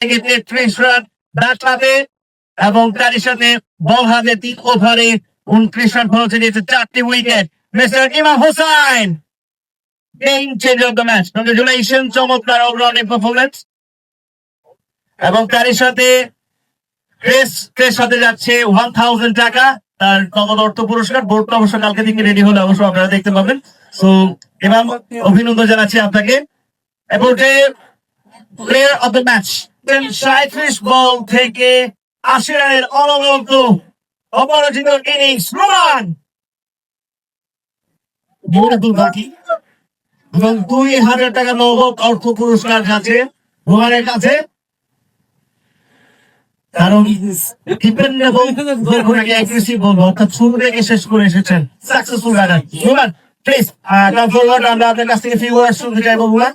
থেকে ৩৩ run bat হাতে এবং তারই সাথে বল হাতে ৩ ওভারে ২৯ রান খরচ দিয়েছে ৪টি উইকেট মিস্টার ইমাম Hossain game change of the match. Congratulation, চমৎকার অলরাউন্ডিং পারফরমেন্স। এবং তারই সাথে ক্রেস সাথে যাচ্ছে 1000 টাকা তার নগদ অর্থ পুরস্কার। বোর্ডটা অবশ্য কালকে থেকে রেডি হলে অবশ্য আপনারা দেখতে পাবেন। সো এবার অভিনন্দন জানাচ্ছি আপনাকে। এবং প্লেয়ার অফ দ্য ম্যাচ 37 বল থেকে ৮০ রানের অনবরত অপরাজিত ইনিংস রোমান বাকি এবং ২০০০ টাকা নগদ অর্থ পুরস্কার কাছে রোমানের কাছে। কারণ ডিপেন্ডেবল অ্যাগ্রেসিভ বলবো, অর্থাৎ শুরু থেকে শেষ করে এসেছেন successful runner Roman. Please come forward, আমরা আপনার কাছ থেকে ফিউ ওয়ার্ডস শুনতে চাইবো রোমান।